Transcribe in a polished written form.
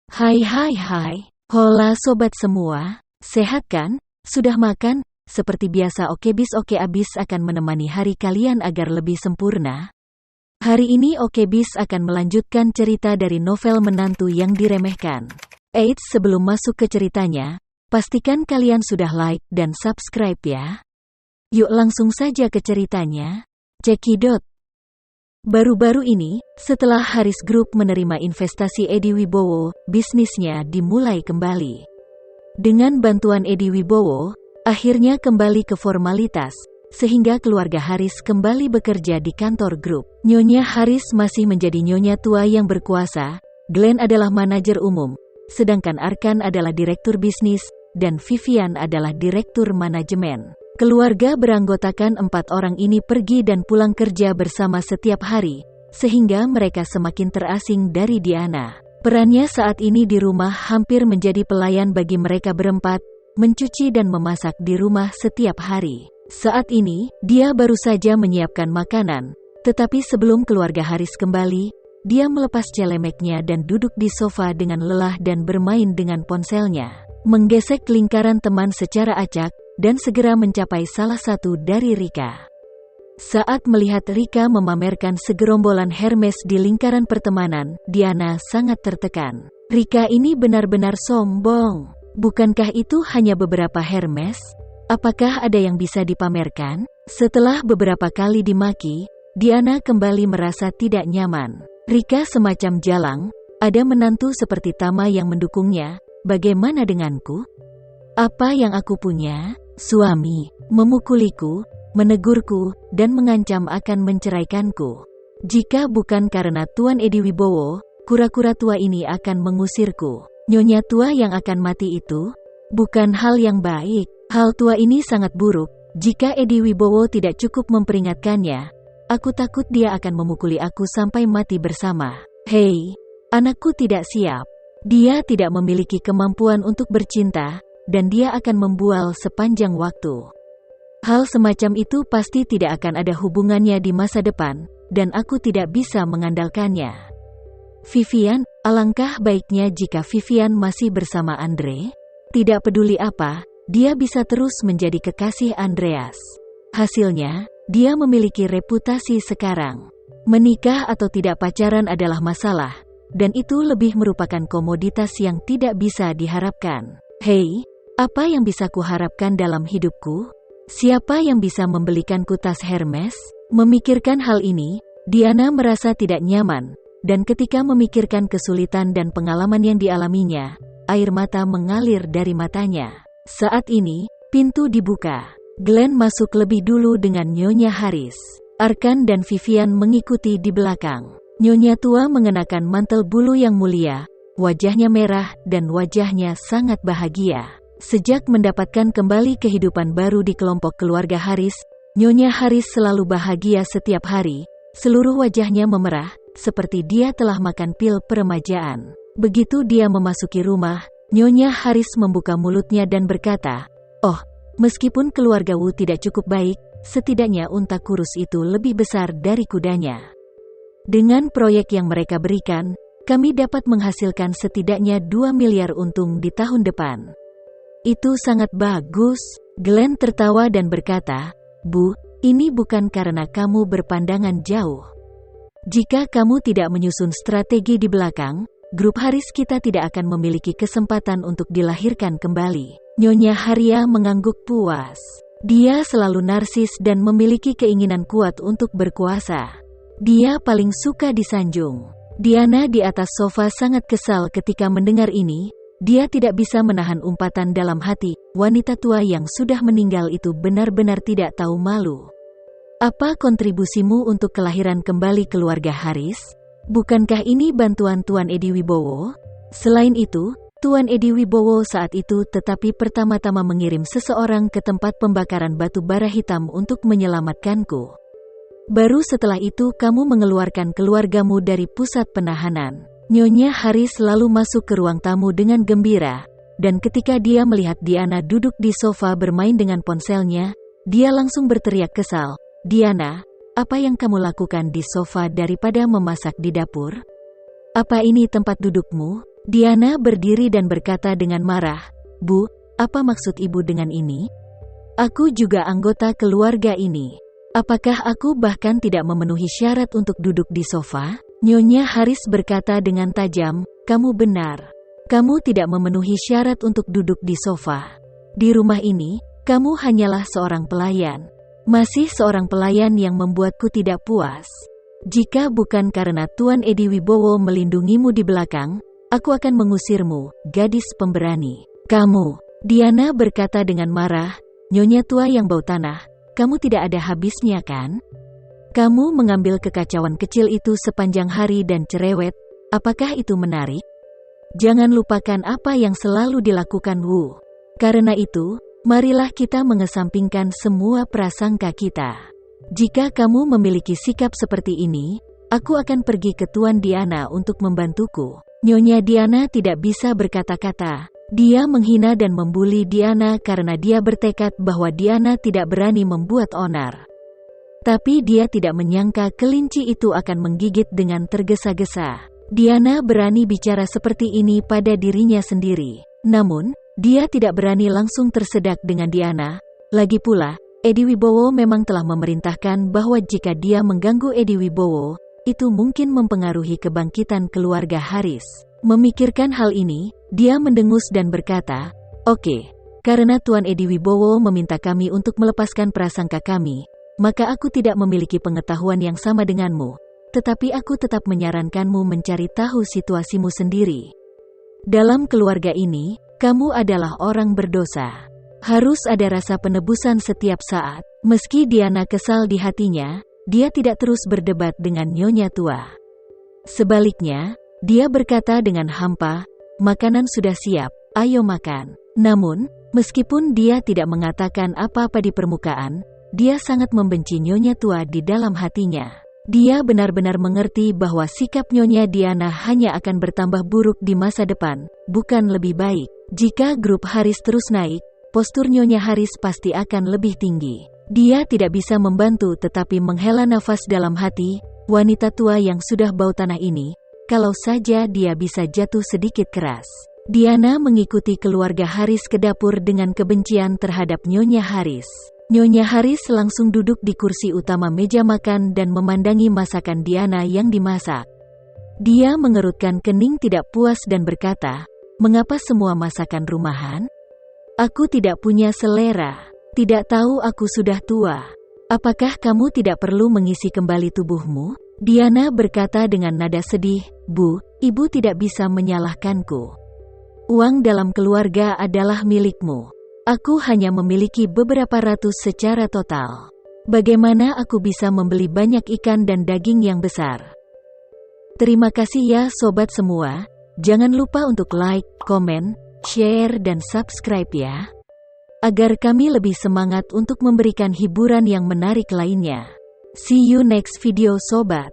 Hai hai hai, hola sobat semua, sehat kan? Sudah makan? Seperti biasa Okebis Oke Abis akan menemani hari kalian agar lebih sempurna. Hari ini Okebis akan melanjutkan cerita dari novel Menantu yang Diremehkan. Eits, sebelum masuk ke ceritanya, pastikan kalian sudah like dan subscribe ya. Yuk langsung saja ke ceritanya. Cekidot. Baru-baru ini, setelah Haris Group menerima investasi Edi Wibowo, bisnisnya dimulai kembali. Dengan bantuan Edi Wibowo, akhirnya kembali ke formalitas, sehingga keluarga Haris kembali bekerja di kantor grup. Nyonya Haris masih menjadi nyonya tua yang berkuasa, Glenn adalah manajer umum, sedangkan Arkan adalah direktur bisnis, dan Vivian adalah direktur manajemen. Keluarga beranggotakan 4 orang ini pergi dan pulang kerja bersama setiap hari, sehingga mereka semakin terasing dari Diana. Perannya saat ini di rumah hampir menjadi pelayan bagi mereka berempat, mencuci dan memasak di rumah setiap hari. Saat ini, dia baru saja menyiapkan makanan, tetapi sebelum keluarga Haris kembali, dia melepas celemeknya dan duduk di sofa dengan lelah dan bermain dengan ponselnya. Menggesek lingkaran teman secara acak, dan segera mencapai salah satu dari Rika. Saat melihat Rika memamerkan segerombolan Hermes di lingkaran pertemanan, Diana sangat tertekan. Rika ini benar-benar sombong. Bukankah itu hanya beberapa Hermes? Apakah ada yang bisa dipamerkan? Setelah beberapa kali dimaki, Diana kembali merasa tidak nyaman. Rika semacam jalang, ada menantu seperti Tama yang mendukungnya, bagaimana denganku? Apa yang aku punya? Suami, memukuliku, menegurku, dan mengancam akan menceraikanku. Jika bukan karena Tuan Edi Wibowo, kura-kura tua ini akan mengusirku. Nyonya tua yang akan mati itu, bukan hal yang baik. Hal tua ini sangat buruk. Jika Edi Wibowo tidak cukup memperingatkannya, aku takut dia akan memukuli aku sampai mati bersama. Hei, anakku tidak siap. Dia tidak memiliki kemampuan untuk bercinta, dan dia akan membual sepanjang waktu. Hal semacam itu pasti tidak akan ada hubungannya di masa depan, dan aku tidak bisa mengandalkannya. Vivian, alangkah baiknya jika Vivian masih bersama Andre. Tidak peduli apa, dia bisa terus menjadi kekasih Andreas. Hasilnya, dia memiliki reputasi sekarang. Menikah atau tidak pacaran adalah masalah, dan itu lebih merupakan komoditas yang tidak bisa diharapkan. Hei, apa yang bisa kuharapkan dalam hidupku? Siapa yang bisa membelikanku tas Hermes? Memikirkan hal ini, Diana merasa tidak nyaman, dan ketika memikirkan kesulitan dan pengalaman yang dialaminya, air mata mengalir dari matanya. Saat ini, pintu dibuka. Glenn masuk lebih dulu dengan Nyonya Haris. Arkan dan Vivian mengikuti di belakang. Nyonya tua mengenakan mantel bulu yang mulia, wajahnya merah dan wajahnya sangat bahagia. Sejak mendapatkan kembali kehidupan baru di kelompok keluarga Haris, Nyonya Haris selalu bahagia setiap hari, seluruh wajahnya memerah, seperti dia telah makan pil peremajaan. Begitu dia memasuki rumah, Nyonya Haris membuka mulutnya dan berkata, "Oh, meskipun keluarga Wu tidak cukup baik, setidaknya unta kurus itu lebih besar dari kudanya. Dengan proyek yang mereka berikan, kami dapat menghasilkan setidaknya 2 miliar untung di tahun depan." Itu sangat bagus. Glenn tertawa dan berkata, "Bu, ini bukan karena kamu berpandangan jauh. Jika kamu tidak menyusun strategi di belakang, grup Haris kita tidak akan memiliki kesempatan untuk dilahirkan kembali." Nyonya Haria mengangguk puas. Dia selalu narsis dan memiliki keinginan kuat untuk berkuasa. Dia paling suka disanjung. Diana di atas sofa sangat kesal ketika mendengar ini. Dia tidak bisa menahan umpatan dalam hati, wanita tua yang sudah meninggal itu benar-benar tidak tahu malu. Apa kontribusimu untuk kelahiran kembali keluarga Haris? Bukankah ini bantuan Tuan Edi Wibowo? Selain itu, Tuan Edi Wibowo saat itu tetapi pertama-tama mengirim seseorang ke tempat pembakaran batu bara hitam untuk menyelamatkanku. Baru setelah itu kamu mengeluarkan keluargamu dari pusat penahanan. Nyonya Haris lalu masuk ke ruang tamu dengan gembira, dan ketika dia melihat Diana duduk di sofa bermain dengan ponselnya, dia langsung berteriak kesal, "Diana, apa yang kamu lakukan di sofa daripada memasak di dapur? Apa ini tempat dudukmu?" Diana berdiri dan berkata dengan marah, "Bu, apa maksud ibu dengan ini? Aku juga anggota keluarga ini. Apakah aku bahkan tidak memenuhi syarat untuk duduk di sofa?" Nyonya Haris berkata dengan tajam, "Kamu benar. Kamu tidak memenuhi syarat untuk duduk di sofa. Di rumah ini, kamu hanyalah seorang pelayan. Masih seorang pelayan yang membuatku tidak puas. Jika bukan karena Tuan Edi Wibowo melindungimu di belakang, aku akan mengusirmu, gadis pemberani." "Kamu," Diana berkata dengan marah, "Nyonya tua yang bau tanah, kamu tidak ada habisnya kan? Kamu mengambil kekacauan kecil itu sepanjang hari dan cerewet, apakah itu menarik? Jangan lupakan apa yang selalu dilakukan Wu. Karena itu, marilah kita mengesampingkan semua prasangka kita. Jika kamu memiliki sikap seperti ini, aku akan pergi ke Tuan Diana untuk membantuku." Nyonya Diana tidak bisa berkata-kata. Dia menghina dan membuli Diana karena dia bertekad bahwa Diana tidak berani membuat onar. Tapi dia tidak menyangka kelinci itu akan menggigit dengan tergesa-gesa. Diana berani bicara seperti ini pada dirinya sendiri. Namun, dia tidak berani langsung tersedak dengan Diana. Lagi pula, Edi Wibowo memang telah memerintahkan bahwa jika dia mengganggu Edi Wibowo, itu mungkin mempengaruhi kebangkitan keluarga Haris. Memikirkan hal ini, dia mendengus dan berkata, "Oke, karena Tuan Edi Wibowo meminta kami untuk melepaskan prasangka kami, maka aku tidak memiliki pengetahuan yang sama denganmu. Tetapi aku tetap menyarankanmu mencari tahu situasimu sendiri. Dalam keluarga ini, kamu adalah orang berdosa. Harus ada rasa penebusan setiap saat." Meski Diana kesal di hatinya, dia tidak terus berdebat dengan Nyonya tua. Sebaliknya, dia berkata dengan hampa, "Makanan sudah siap, ayo makan." Namun, meskipun dia tidak mengatakan apa-apa di permukaan, dia sangat membenci Nyonya tua di dalam hatinya. Dia benar-benar mengerti bahwa sikap Nyonya Diana hanya akan bertambah buruk di masa depan, bukan lebih baik. Jika grup Haris terus naik, postur Nyonya Haris pasti akan lebih tinggi. Dia tidak bisa membantu tetapi menghela nafas dalam hati, wanita tua yang sudah bau tanah ini, kalau saja dia bisa jatuh sedikit keras. Diana mengikuti keluarga Haris ke dapur dengan kebencian terhadap Nyonya Haris. Nyonya Haris langsung duduk di kursi utama meja makan dan memandangi masakan Diana yang dimasak. Dia mengerutkan kening tidak puas dan berkata, "Mengapa semua masakan rumahan? Aku tidak punya selera. Tidak tahu aku sudah tua. Apakah kamu tidak perlu mengisi kembali tubuhmu?" Diana berkata dengan nada sedih, "Bu, ibu tidak bisa menyalahkanku. Uang dalam keluarga adalah milikmu. Aku hanya memiliki beberapa ratus secara total. Bagaimana aku bisa membeli banyak ikan dan daging yang besar?" Terima kasih ya sobat semua. Jangan lupa untuk like, komen, share dan subscribe ya. Agar kami lebih semangat untuk memberikan hiburan yang menarik lainnya. See you next video sobat.